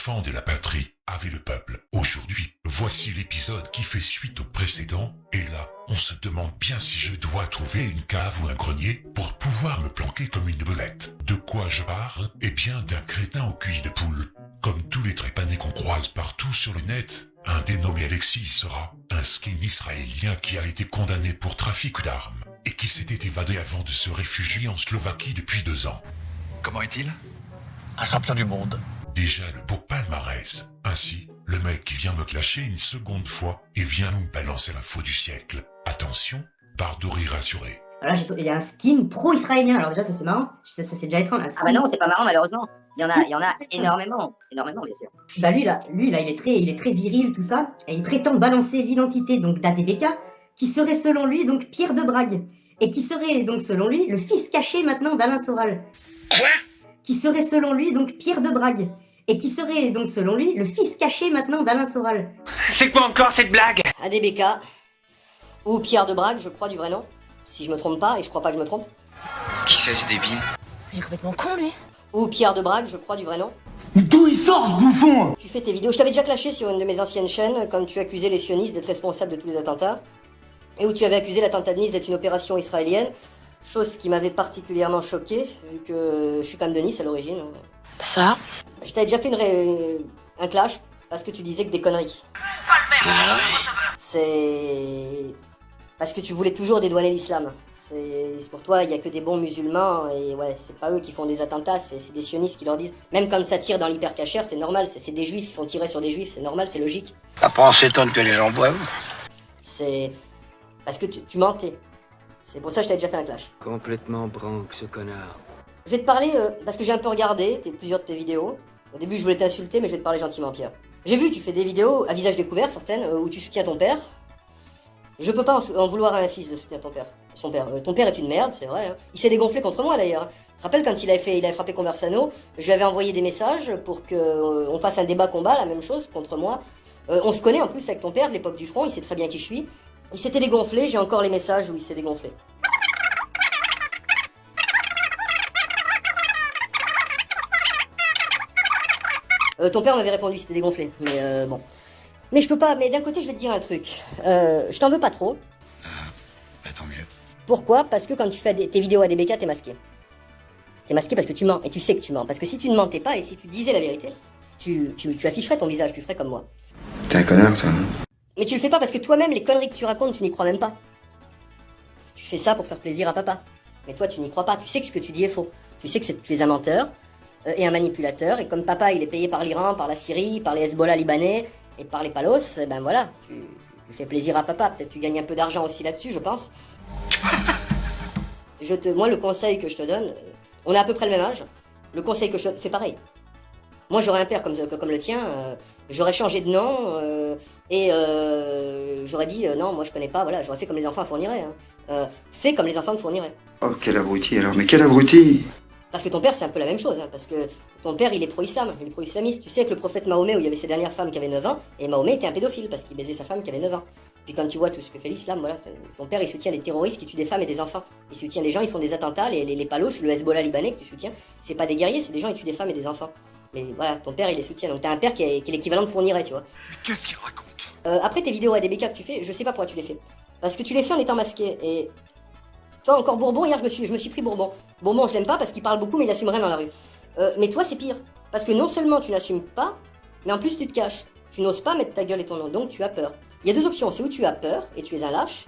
enfants de la patrie, avec le peuple. Aujourd'hui, voici l'épisode qui fait suite au précédent, et là, on se demande bien si je dois trouver une cave ou un grenier pour pouvoir me planquer comme une belette. De quoi je parle? Eh bien, d'un crétin au cuit de poule. Comme tous les trépanés qu'on croise partout sur le net, un dénommé Alexis sera un skin israélien qui a été condamné pour trafic d'armes et qui s'était évadé avant de se réfugier en Slovaquie depuis 2 ans. Comment est-il? Un champion du monde. Déjà le beau palmarès. Ainsi, le mec qui vient me clasher une seconde fois et vient nous balancer l'info du siècle. Attention, barre de rire assurée. Alors là, il y a un skin pro-israélien. Alors déjà, ça c'est marrant. Ça c'est déjà étrange. Ah bah non, c'est pas marrant malheureusement. Il y en a énormément, bien sûr. Bah lui là, il est très viril, tout ça. Et il prétend balancer l'identité donc d'ADBK, qui serait selon lui donc Pierre de Brague. Et qui serait donc selon lui le fils caché maintenant d'Alain Soral. Quoi? Qui serait selon lui donc Pierre de Brague. Et qui serait donc selon lui le fils caché maintenant d'Alain Soral. C'est quoi encore cette blague? ADBK, ou Pierre de Brague, je crois du vrai nom. Si je me trompe pas, et je crois pas que je me trompe. Qui c'est ce débile? Il est complètement con, lui. Ou Pierre de Brague, je crois du vrai nom. Mais d'où il sort ce bouffon? Tu fais tes vidéos. Je t'avais déjà clashé sur une de mes anciennes chaînes quand tu accusais les sionistes d'être responsables de tous les attentats. Et où tu avais accusé l'attentat de Nice d'être une opération israélienne. Chose qui m'avait particulièrement choqué, vu que je suis quand même de Nice à l'origine. Ça? Je t'avais déjà fait un clash parce que tu disais que des conneries. C'est parce que tu voulais toujours dédouaner l'islam. C'est pour toi, il y a que des bons musulmans et ouais, c'est pas eux qui font des attentats, c'est des sionistes qui leur disent. Même quand ça tire dans l'hypercachère, c'est normal, c'est des juifs, ils font tirer sur des juifs, c'est normal, c'est logique. Après, on s'étonne que les gens boivent. C'est parce que tu mentais. C'est pour ça que je t'avais déjà fait un clash. Complètement branque, ce connard. Je vais te parler, parce que j'ai un peu regardé plusieurs de tes vidéos. Au début, je voulais t'insulter, mais je vais te parler gentiment, Pierre. J'ai vu, tu fais des vidéos à visage découvert, certaines, où tu soutiens ton père. Je peux pas en vouloir à un fils de soutenir ton père. Son père. Ton père est une merde, c'est vrai. Hein. Il s'est dégonflé contre moi, d'ailleurs. Tu te rappelles quand il avait frappé Conversano, je lui avais envoyé des messages pour qu'on fasse un débat-combat, la même chose, contre moi. On se connaît, en plus, avec ton père, de l'époque du front, il sait très bien qui je suis. Il s'était dégonflé, j'ai encore les messages où il s'est dégonflé. Ton père m'avait répondu, c'était dégonflé, mais bon. Mais je peux pas, mais d'un côté, je vais te dire un truc. Je t'en veux pas trop. Bah tant mieux. Pourquoi? Parce que quand tu fais tes vidéos à DBK, t'es masqué. T'es masqué parce que tu mens, et tu sais que tu mens. Parce que si tu ne mentais pas, et si tu disais la vérité, tu afficherais ton visage, tu ferais comme moi. T'es un connard, toi. Hein. Mais tu le fais pas parce que toi-même, les conneries que tu racontes, tu n'y crois même pas. Tu fais ça pour faire plaisir à papa. Mais toi, tu n'y crois pas, tu sais que ce que tu dis est faux. Tu sais que tu es un menteur, et un manipulateur, et comme papa, il est payé par l'Iran, par la Syrie, par les Hezbollah libanais, et par les palos, ben voilà, tu fais plaisir à papa. Peut-être tu gagnes un peu d'argent aussi là-dessus, je pense. Moi, le conseil que je te donne, on a à peu près le même âge, le conseil que je te donne, fais pareil. Moi, j'aurais un père comme le tien, j'aurais changé de nom, et j'aurais dit, non, moi je connais pas, voilà, j'aurais fait comme les enfants fourniraient. Hein. Fais comme les enfants te fourniraient. Oh, quel abruti alors, mais quel abruti! Parce que ton père, c'est un peu la même chose, hein, parce que ton père, il est pro-islam, il est pro-islamiste. Tu sais, avec le prophète Mahomet, où il y avait ses dernières femmes qui avaient 9 ans, et Mahomet était un pédophile, parce qu'il baisait sa femme qui avait 9 ans. Puis quand tu vois tout ce que fait l'islam, voilà, ton père, il soutient des terroristes qui tuent des femmes et des enfants. Il soutient des gens, ils font des attentats, les palos, le Hezbollah libanais que tu soutiens, c'est pas des guerriers, c'est des gens, ils tuent des femmes et des enfants. Mais voilà, ton père, il les soutient, donc t'as un père qui est l'équivalent de fournirait, tu vois. Mais qu'est-ce qu'il raconte? Après, tes vidéos ADBK que tu fais, je sais pas pourquoi tu les fais. Parce que tu les fais en étant masqué, et... Toi, encore Bourbon, hier, je me suis pris Bourbon. Bourbon, je l'aime pas parce qu'il parle beaucoup, mais il assume rien dans la rue. Mais toi, c'est pire. Parce que non seulement tu n'assumes pas, mais en plus, tu te caches. Tu n'oses pas mettre ta gueule et ton nom, donc tu as peur. Il y a deux options, c'est où tu as peur, et tu es un lâche.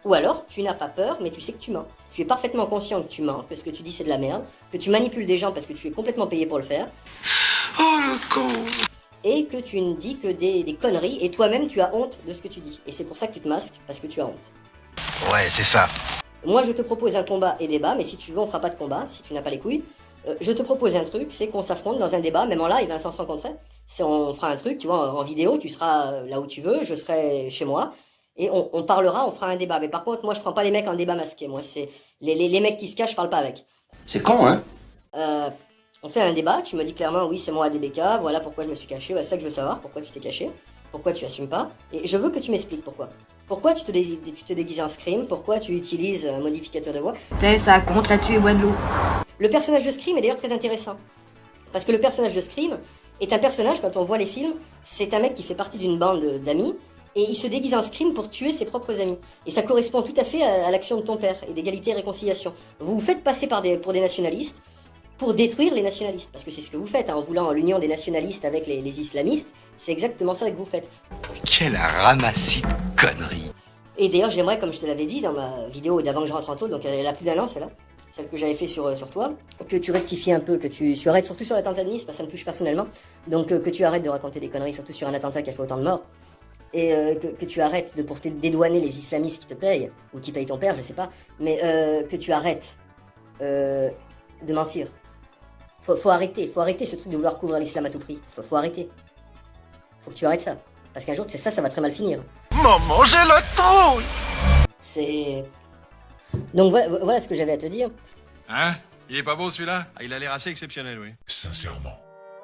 Ou alors, tu n'as pas peur, mais tu sais que tu mens. Tu es parfaitement conscient que tu mens, que ce que tu dis, c'est de la merde, que tu manipules des gens parce que tu es complètement payé pour le faire. Oh le con! Et que tu ne dis que des conneries, et toi-même, tu as honte de ce que tu dis. Et c'est pour ça que tu te masques, parce que tu as honte. Ouais, c'est ça. Moi, je te propose un combat et débat, mais si tu veux, on fera pas de combat, si tu n'as pas les couilles. Je te propose un truc, c'est qu'on s'affronte dans un débat, même en live, sans se rencontrer. On fera un truc, tu vois, en vidéo, tu seras là où tu veux, je serai chez moi, et on parlera, on fera un débat. Mais par contre, moi, je prends pas les mecs en débat masqué. Moi, c'est les mecs qui se cachent, je parle pas avec. C'est con, hein? On fait un débat, tu me dis clairement, oui, c'est moi ADBK, voilà pourquoi je me suis caché, ouais, c'est ça que je veux savoir, pourquoi tu t'es caché, pourquoi tu assumes pas, et je veux que tu m'expliques pourquoi. Pourquoi tu te déguises en Scream, pourquoi tu utilises un modificateur de voix. Ça compte là-dessus et bois de l'eau. Le personnage de Scream est d'ailleurs très intéressant. Parce que le personnage de Scream est un personnage, quand on voit les films, c'est un mec qui fait partie d'une bande d'amis, et il se déguise en Scream pour tuer ses propres amis. Et ça correspond tout à fait à l'action de ton père, et d'égalité et réconciliation. Vous vous faites passer pour des nationalistes, pour détruire les nationalistes. Parce que c'est ce que vous faites, hein, en voulant l'union des nationalistes avec les islamistes, c'est exactement ça que vous faites. Quel ramassis de conneries. Et d'ailleurs, j'aimerais, comme je te l'avais dit dans ma vidéo d'avant que je rentre en taule, donc elle a plus d'un an celle-là, celle que j'avais fait sur toi, que tu rectifies un peu, que tu arrêtes, surtout sur l'attentat de Nice, parce que ça me touche personnellement, donc que tu arrêtes de raconter des conneries, surtout sur un attentat qui a fait autant de morts, et que tu arrêtes de porter dédouaner les islamistes qui te payent, ou qui payent ton père, je sais pas, mais que tu arrêtes de mentir. Faut arrêter ce truc de vouloir couvrir l'islam à tout prix, faut arrêter. Faut que tu arrêtes ça, parce qu'un jour, ça va très mal finir. Maman, j'ai la trouille. C'est... Donc voilà ce que j'avais à te dire. Hein? Il est pas beau celui-là? Il a l'air assez exceptionnel, oui. Sincèrement,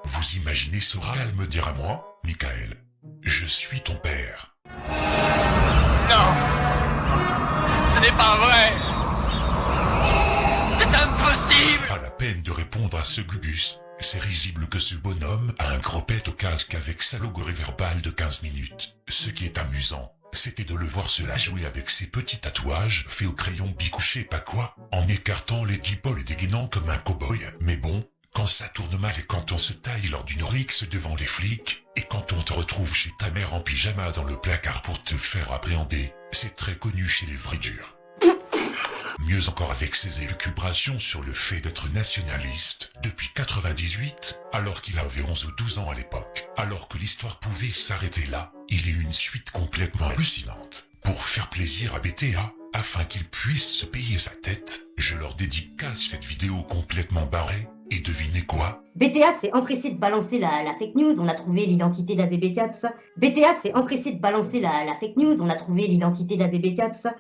vous imaginez Soral me dire à moi, Michael, je suis ton père. Non. Ce n'est pas vrai. C'est impossible. Pas la peine de répondre à ce Gugus. C'est risible que ce bonhomme a un gros pet au casque avec sa logorie verbale de 15 minutes. Ce qui est amusant, c'était de le voir se la jouer avec ses petits tatouages faits au crayon bicouché pas quoi, en écartant les guipoles et dégainant comme un cow-boy. Mais bon, quand ça tourne mal et quand on se taille lors d'une rixe devant les flics, et quand on te retrouve chez ta mère en pyjama dans le placard pour te faire appréhender, c'est très connu chez les vrais durs. Mieux encore avec ses élucubrations sur le fait d'être nationaliste depuis 98, alors qu'il avait 11 ou 12 ans à l'époque. Alors que l'histoire pouvait s'arrêter là, il y eut une suite complètement hallucinante. Pour faire plaisir à BTA, afin qu'il puisse se payer sa tête, je leur dédicace cette vidéo complètement barrée, et devinez quoi? BTA s'est empressé de balancer la fake news, on a trouvé l'identité d'ABBK, tout ça. BTA s'est empressé de balancer la fake news, on a trouvé l'identité d'ABBK, tout ça.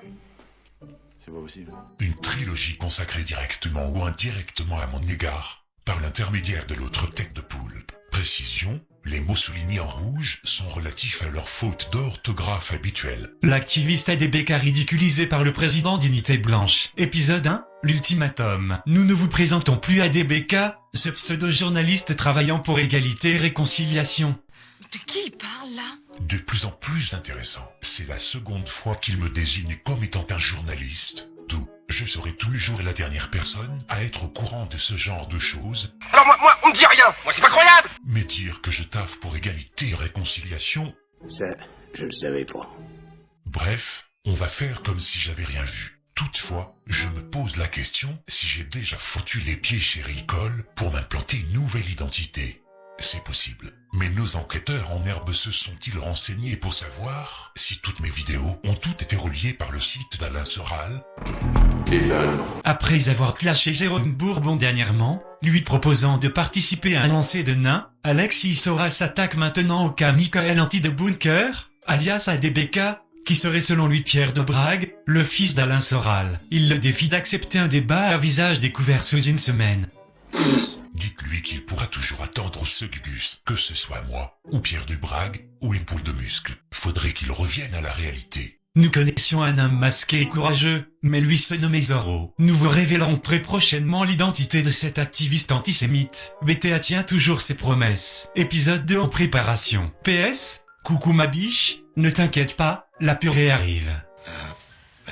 C'est pas possible. Une trilogie consacrée directement ou indirectement à mon égard, par l'intermédiaire de l'autre tête de poule. Précision, les mots soulignés en rouge sont relatifs à leur faute d'orthographe habituelle. L'activiste ADBK ridiculisé par le président d'Unité Blanche. Épisode 1, l'ultimatum. Nous ne vous présentons plus ADBK, ce pseudo-journaliste travaillant pour égalité et réconciliation. De qui il parle là? De plus en plus intéressant, c'est la seconde fois qu'il me désigne comme étant un journaliste. D'où, je serai toujours la dernière personne à être au courant de ce genre de choses. Alors moi, on me dit rien. Moi, c'est pas croyable. Mais dire que je taffe pour égalité et réconciliation, Ça, je le savais pas. bref, on va faire comme si j'avais rien vu. Toutefois, je me pose la question si j'ai déjà foutu les pieds chez Ricole pour m'implanter une nouvelle identité. C'est possible. Mais nos enquêteurs en herbe se sont-ils renseignés pour savoir si toutes mes vidéos ont toutes été reliées par le site d'Alain Soral? Après avoir clashé Jérôme Bourbon dernièrement, lui proposant de participer à un lancer de nains, Alexis Sora s'attaque maintenant au cas Michael Anti de Bunker, alias ADBK, qui serait selon lui Pierre de Brague, le fils d'Alain Soral. Il le défie d'accepter un débat à visage découvert sous une semaine. Dites-lui qu'il pourra toujours attendre ce Gugus, que ce soit moi, ou Pierre de Brague, ou une poule de muscles. Faudrait qu'il revienne à la réalité. Nous connaissions un homme masqué et courageux, mais lui se nommait Zorro. Nous vous révélerons très prochainement l'identité de cet activiste antisémite. BTA tient toujours ses promesses. Épisode 2 en préparation. PS, coucou ma biche, ne t'inquiète pas, la purée arrive.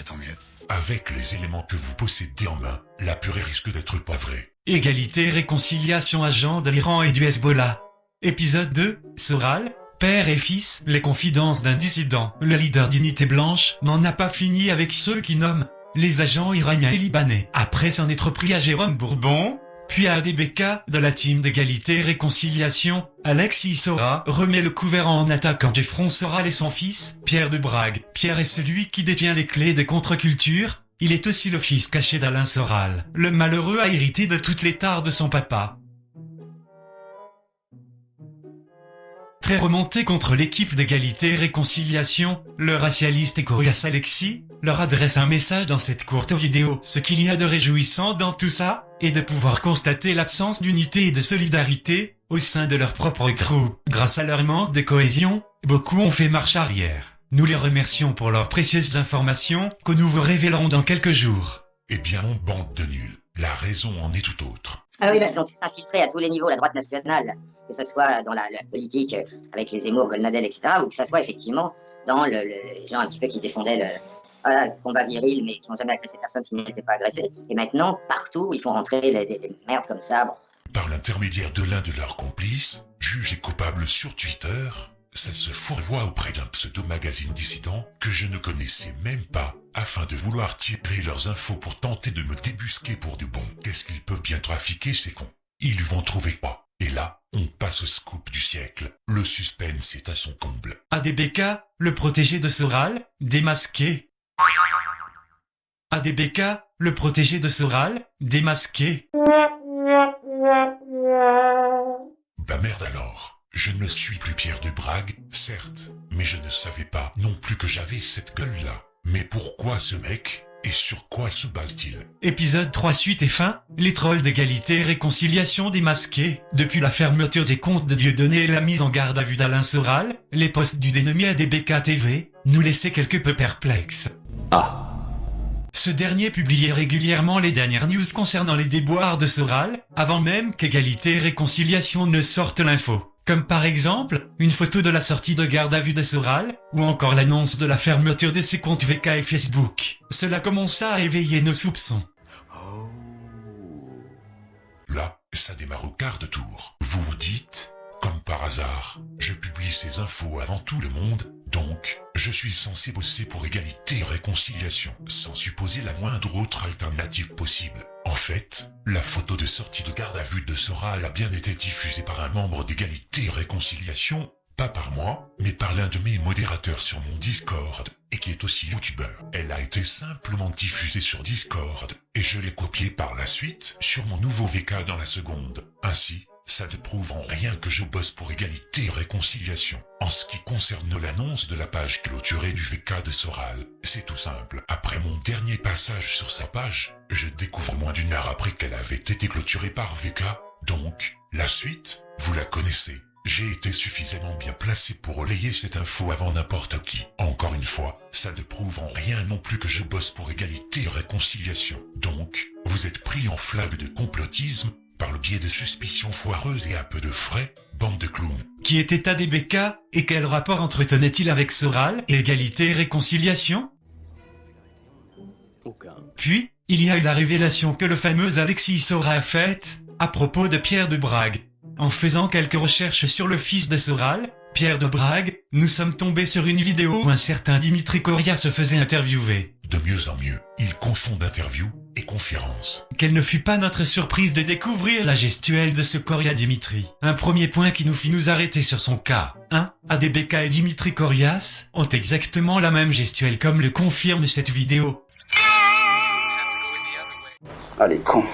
Tant mieux. Avec les éléments que vous possédez en main, la purée risque d'être pas vraie. Égalité et réconciliation agents de l'Iran et du Hezbollah. Épisode 2, Soral, père et fils, les confidences d'un dissident. Le leader d'Unité Blanche n'en a pas fini avec ceux qui nomment les agents iraniens et libanais. Après s'en être pris à Jérôme Bourbon, puis à ADBK de la team d'égalité et réconciliation, Alexis Sora remet le couvert en attaquant Jeffron Soral et son fils, Pierre de Brague. Pierre est celui qui détient les clés de contre-culture. Il est aussi le fils caché d'Alain Soral. Le malheureux a hérité de toutes les tares de son papa. Très remonté contre l'équipe d'égalité et réconciliation, le racialiste et coriace Alexis leur adresse un message dans cette courte vidéo. Ce qu'il y a de réjouissant dans tout ça, est de pouvoir constater l'absence d'unité et de solidarité au sein de leur propre groupe. Grâce à leur manque de cohésion, beaucoup ont fait marche arrière. Nous les remercions pour leurs précieuses informations que nous vous révélerons dans quelques jours. Eh bien, mon bande de nuls, la raison en est tout autre. Ah oui, Ils sont tous infiltrés à tous les niveaux, la droite nationale, que ce soit dans la politique avec les Zemmour, Golnadel, etc., ou que ce soit effectivement dans les gens un petit peu qui défendaient le combat viril, mais qui n'ont jamais agressé personne s'ils n'étaient pas agressés. Et maintenant, partout, ils font rentrer des merdes comme ça. Bon. Par l'intermédiaire de l'un de leurs complices, jugé coupable sur Twitter, ça se fourvoie auprès d'un pseudo-magazine dissident que je ne connaissais même pas, afin de vouloir tirer leurs infos pour tenter de me débusquer pour du bon. Qu'est-ce qu'ils peuvent bien trafiquer, ces cons? Ils vont trouver quoi? Et là, on passe au scoop du siècle. Le suspense est à son comble. ADBK, le protégé de Soral, démasqué. ADBK, le protégé de Soral, démasqué. Bah merde alors. Je ne suis plus Pierre de Brague, certes, mais je ne savais pas non plus que j'avais cette gueule-là. Mais pourquoi ce mec? Et sur quoi se base-t-il? Épisode 3 suite et fin, les trolls d'égalité et réconciliation démasqués. Depuis la fermeture des comptes de Dieudonné et la mise en garde à vue d'Alain Soral, les posts du dénommé ADBK TV nous laissaient quelque peu perplexes. Ce dernier publiait régulièrement les dernières news concernant les déboires de Soral, avant même qu'Égalité et Réconciliation ne sorte l'info. Comme par exemple, une photo de la sortie de garde à vue de Soral, ou encore l'annonce de la fermeture de ses comptes VK et Facebook. Cela commença à éveiller nos soupçons. Là, ça démarre au quart de tour. Vous vous dites, comme par hasard, je publie ces infos avant tout le monde, donc, je suis censé bosser pour Égalité et Réconciliation, sans supposer la moindre autre alternative possible. En fait, la photo de sortie de garde à vue de Soral a bien été diffusée par un membre d'Égalité et Réconciliation, pas par moi, mais par l'un de mes modérateurs sur mon Discord, et qui est aussi youtubeur. Elle a été simplement diffusée sur Discord, et je l'ai copiée par la suite sur mon nouveau VK dans la seconde. Ainsi, ça ne prouve en rien que je bosse pour Égalité et Réconciliation. En ce qui concerne l'annonce de la page clôturée du VK de Soral, c'est tout simple. Après mon dernier passage sur sa page, je découvre moins d'une heure après qu'elle avait été clôturée par VK. Donc, la suite, vous la connaissez. J'ai été suffisamment bien placé pour relayer cette info avant n'importe qui. Encore une fois, ça ne prouve en rien non plus que je bosse pour Égalité et Réconciliation. Donc, vous êtes pris en flag de complotisme, par le biais de suspicions foireuses et un peu de frais, bande de clowns. Qui était ADBK, et quel rapport entretenait-il avec Soral et Égalité et Réconciliation? Aucun. Puis, il y a eu la révélation que le fameux Alexis Sora a faite, à propos de Pierre de Brague. En faisant quelques recherches sur le fils de Soral, Pierre de Brague, nous sommes tombés sur une vidéo où un certain Dimitri Coria se faisait interviewer. De mieux en mieux, ils confondent interview et conférence. Quelle ne fut pas notre surprise de découvrir la gestuelle de ce Coria Dimitri. Un premier point qui nous fit nous arrêter sur son cas. ADBK et Dimitri Corias ont exactement la même gestuelle comme le confirme cette vidéo. Allez, con.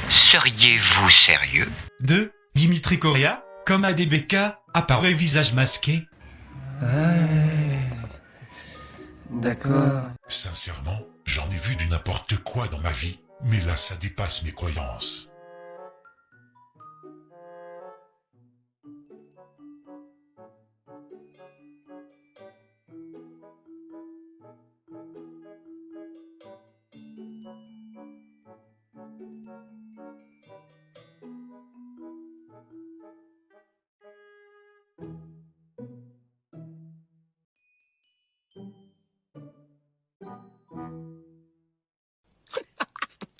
Seriez-vous sérieux? 2. Dimitri Coria, comme ADBK, apparaît visage masqué. D'accord. Sincèrement, j'en ai vu du n'importe quoi dans ma vie, mais là ça dépasse mes croyances.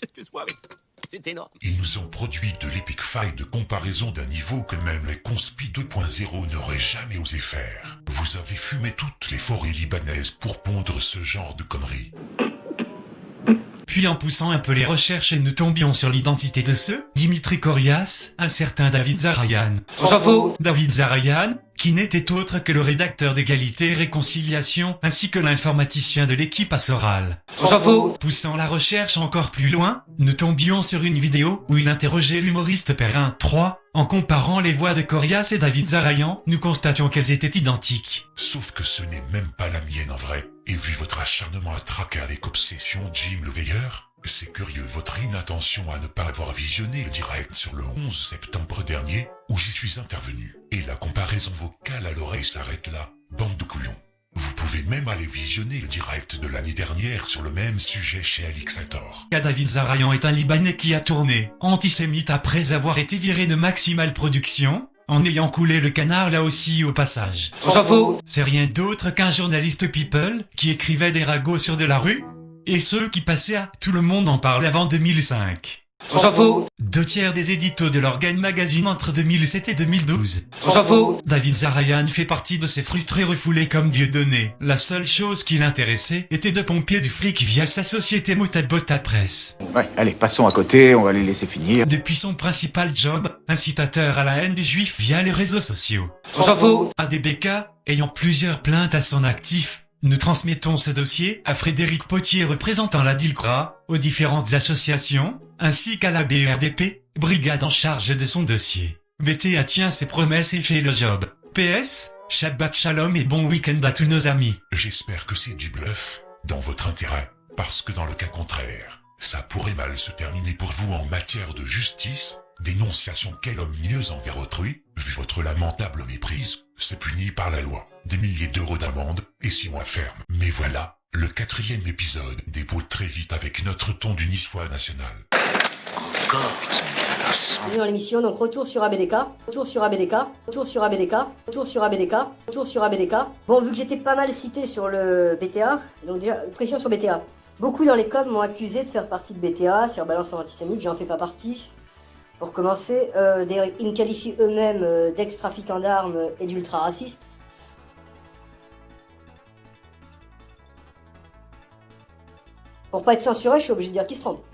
Excuse-moi, mais c'est énorme. Ils nous ont produit de l'épique faille de comparaison d'un niveau que même les conspi 2.0 n'auraient jamais osé faire. Vous avez fumé toutes les forêts libanaises pour pondre ce genre de conneries. Puis en poussant un peu les recherches, nous tombions sur l'identité de ce Dimitri Corias, un certain David Zarayan. On s'en fout. David Zarayan, qui n'était autre que le rédacteur d'Égalité et Réconciliation, ainsi que l'informaticien de l'équipe à Soral. On s'en fout. Poussant la recherche encore plus loin, nous tombions sur une vidéo où il interrogeait l'humoriste Perrin 3. En comparant les voix de Corias et David Zarayan, nous constations qu'elles étaient identiques. Sauf que ce n'est même pas la mienne en vrai. Et vu votre acharnement à traquer avec obsession Jim le Veilleur, c'est curieux votre inattention à ne pas avoir visionné le direct sur le 11 septembre dernier, où j'y suis intervenu. Et la comparaison vocale à l'oreille s'arrête là, bande de couillons. Vous pouvez même aller visionner le direct de l'année dernière sur le même sujet chez Alixator. David Zarayan est un Libanais qui a tourné antisémite après avoir été viré de Maximal Productions, en ayant coulé le canard là aussi au passage. On s'en fout. C'est rien d'autre qu'un journaliste people qui écrivait des ragots sur de la rue, et ceux qui passaient à Tout le monde en parle avant 2005. On s'en fout. 2/3 des éditos de l'Organe Magazine entre 2007 et 2012. On s'en fout. David Zarayan fait partie de ces frustrés refoulés comme Dieudonné. La seule chose qui l'intéressait était de pomper du fric via sa société Motabota Press. Ouais, allez, passons à côté, on va les laisser finir. Depuis son principal job, incitateur à la haine des juifs via les réseaux sociaux. On s'en fout. ADBK, ayant plusieurs plaintes à son actif, nous transmettons ce dossier à Frédéric Potier représentant la DILCRA, aux différentes associations, ainsi qu'à la BRDP, brigade en charge de son dossier. BTA tient ses promesses et fait le job. PS, Shabbat Shalom et bon week-end à tous nos amis. J'espère que c'est du bluff, dans votre intérêt, parce que dans le cas contraire, ça pourrait mal se terminer pour vous en matière de justice, dénonciation calomnieuse envers autrui, vu votre lamentable méprise, c'est puni par la loi, des milliers d'euros d'amende et 6 mois ferme. Mais voilà, le 4e épisode déboule très vite avec notre ton du niçois national. Bienvenue dans l'émission, donc retour sur ABDK, retour sur ABDK, retour sur ABDK, retour sur ABDK, retour sur ABDK. Bon, vu que j'étais pas mal cité sur le BTA, donc déjà, pression sur BTA. Beaucoup dans les coms m'ont accusé de faire partie de BTA, c'est balance antisémite, j'en fais pas partie. Pour commencer, d'ailleurs, ils me qualifient eux-mêmes d'ex-trafiquants d'armes et d'ultra-racistes. Pour pas être censuré, je suis obligé de dire qu'ils se trompent.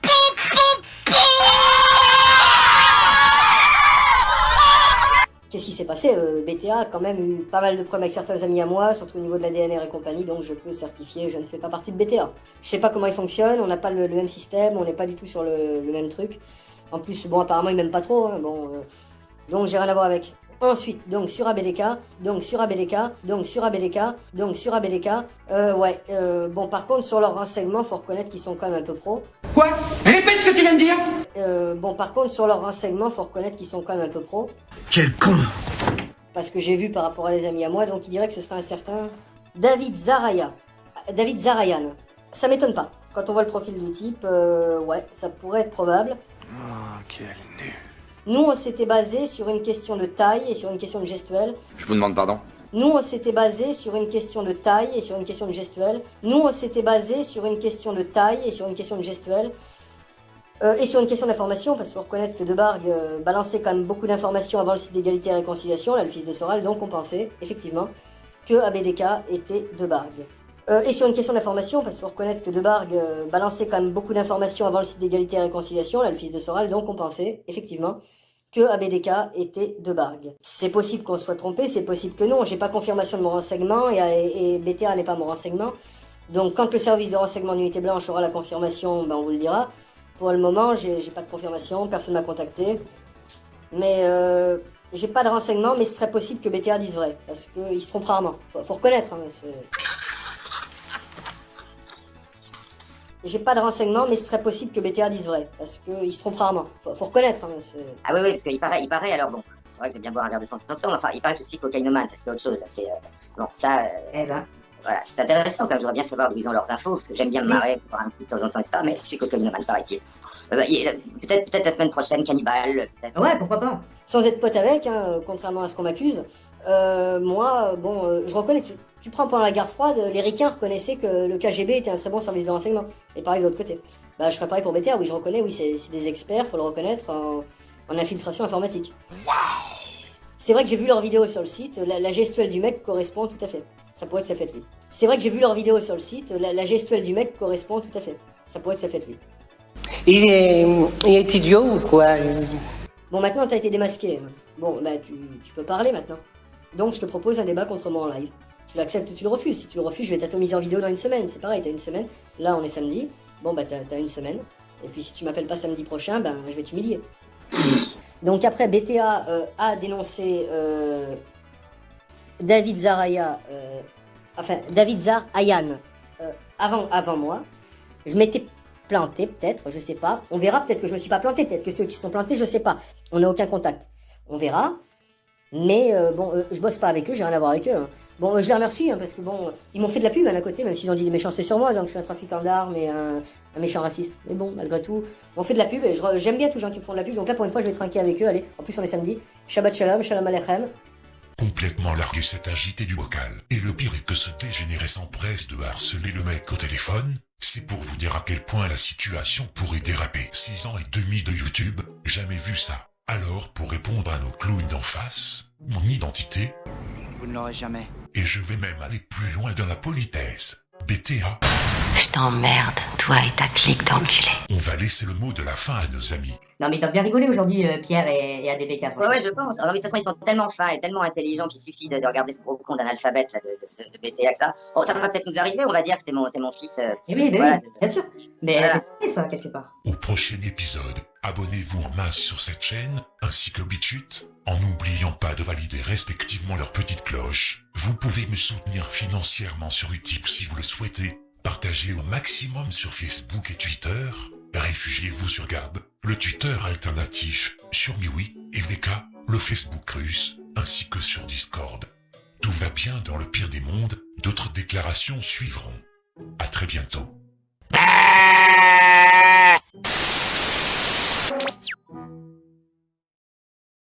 Qu'est-ce qui s'est passé? BTA a quand même eu pas mal de problèmes avec certains amis à moi, surtout au niveau de la DNR et compagnie, donc je peux certifier, je ne fais pas partie de BTA. Je sais pas comment il fonctionne, on n'a pas le même système, on n'est pas du tout sur le même truc. En plus, bon, apparemment, ils m'aiment pas trop, hein, bon, donc j'ai rien à voir avec. Ensuite, donc sur ABDK, donc sur ABDK, donc sur ABDK, donc sur ABDK, ouais, bon, par contre, sur leurs renseignements, faut reconnaître qu'ils sont quand même un peu pros. Quoi? Répète ce que tu viens de dire. Bon, par contre, sur leurs renseignements, faut reconnaître qu'ils sont quand même un peu pros. Quel con. Parce que j'ai vu par rapport à des amis à moi, donc il dirait que ce serait un certain David Zarayan. David Zarayan. Ça m'étonne pas. Quand on voit le profil du type, ouais, ça pourrait être probable. Oh, quel nu. Nous, on s'était basé sur une question de taille et sur une question de gestuelle. Je vous demande pardon. Nous, on s'était basé sur une question de taille et sur une question de gestuelle. Nous, on s'était basé sur une question de taille et sur une question de gestuelle. Et sur une question d'information, parce qu'il faut reconnaître que Debargue balançait quand même beaucoup d'informations avant le site d'égalité et réconciliation, là, le fils de Soral, donc on pensait, effectivement, que ABDK était Debargue. Et sur une question d'information, parce qu'il faut reconnaître que Debargue balançait quand même beaucoup d'informations avant le site d'égalité et réconciliation, là, le fils de Soral, donc on pensait, effectivement, que ABDK était Debargue. C'est possible qu'on soit trompé, c'est possible que non, j'ai pas confirmation de mon renseignement, et BTA n'est pas mon renseignement. Donc quand le service de renseignement d'unité blanche aura la confirmation, ben on vous le dira. Pour le moment, j'ai pas de confirmation, personne m'a contacté. Mais j'ai pas de renseignements, mais ce serait possible que BTA dise vrai, parce qu'ils se trompent rarement. Faut reconnaître, hein, j'ai pas de renseignements, mais ce serait possible que BTA dise vrai, parce qu'ils se trompent rarement. Faut reconnaître, hein, Ah oui, parce qu'il paraît, alors bon, c'est vrai que j'aime bien boire un verre de temps en temps, mais enfin, il paraît que je suis cocaïnomane, ça c'est autre chose, ça c'est... bon, ça... Eh ben, Voilà, c'est intéressant, quand même, je voudrais bien savoir d'où ils ont leurs infos, parce que j'aime bien me marrer pour un coup de temps en temps, etc., mais je suis cocaïnomane, paraît-il. Peut-être la semaine prochaine, cannibale, peut-être... ouais, pourquoi pas. Sans être pote avec, hein, contrairement à ce qu'on m'accuse, moi, bon, je reconnais que tu prends pendant la guerre froide, les ricains reconnaissaient que le KGB était un très bon service de renseignement. Et pareil de l'autre côté. Bah, je ferais pareil pour BTA, oui, je reconnais, oui, c'est des experts, faut le reconnaître, en infiltration informatique. Waouh. C'est vrai que j'ai vu leur vidéo sur le site, la gestuelle du mec correspond tout à fait. Ça pourrait tout à fait être lui. C'est vrai que j'ai vu leur vidéo sur le site, la gestuelle du mec correspond tout à fait. Ça pourrait tout à fait être lui. Il est idiot ou quoi? Bon, maintenant t'as été démasqué. Bon, bah tu peux parler maintenant. Donc je te propose un débat contre moi en live. Tu l'acceptes ou tu le refuses. Si tu le refuses, je vais t'atomiser en vidéo dans une semaine. C'est pareil, t'as une semaine. Là, on est samedi. Bon, bah t'as une semaine. Et puis si tu m'appelles pas samedi prochain, ben je vais t'humilier. Donc après, BTA a dénoncé David Zarayan, David Zarayan avant moi. Je m'étais planté, peut-être, je sais pas. On verra, peut-être que je me suis pas planté, peut-être que ceux qui se sont plantés, je sais pas. On n'a aucun contact. On verra. Mais bon, je bosse pas avec eux, j'ai rien à voir avec eux. Hein. Bon, je les remercie, hein, parce que bon, ils m'ont fait de la pub à côté, même s'ils ont dit des méchancetés sur moi, donc je suis un trafiquant d'armes et un méchant raciste. Mais bon, malgré tout, ils m'ont fait de la pub et j'aime bien tous les gens qui me font de la pub, donc là pour une fois je vais trinquer avec eux, allez, en plus on est samedi. Shabbat shalom, shalom aleichem. Complètement largué s'est agité du bocal. Et le pire est que ce dégénéré s'empresse de harceler le mec au téléphone. C'est pour vous dire à quel point la situation pourrait déraper. 6 ans et demi de YouTube, jamais vu ça. Alors, pour répondre à nos clowns d'en face, mon identité... Vous ne l'aurez jamais. Et je vais même aller plus loin dans la politesse. BTA. Je t'emmerde, toi et ta clique d'enculés. On va laisser le mot de la fin à nos amis. Non mais ils doivent bien rigoler aujourd'hui, Pierre et ADBK. Ouais, je pense. Non, mais de toute façon, ils sont tellement fins et tellement intelligents qu'il suffit de regarder ce gros con d'analphabète là, de BTA que ça. Bon, ça va peut-être nous arriver, on va dire que t'es mon fils. Et oui, voilà. oui, bien sûr. Mais Voilà. c'est ça, quelque part. Au prochain épisode, abonnez-vous en masse sur cette chaîne, ainsi que BitChute, en n'oubliant pas de valider respectivement leurs petites cloches. Vous pouvez me soutenir financièrement sur Utip si vous le souhaitez. Partagez au maximum sur Facebook et Twitter. Réfugiez-vous sur Gab, le Twitter alternatif, sur MiWi et VK, le Facebook russe, ainsi que sur Discord. Tout va bien dans le pire des mondes, d'autres déclarations suivront. À très bientôt.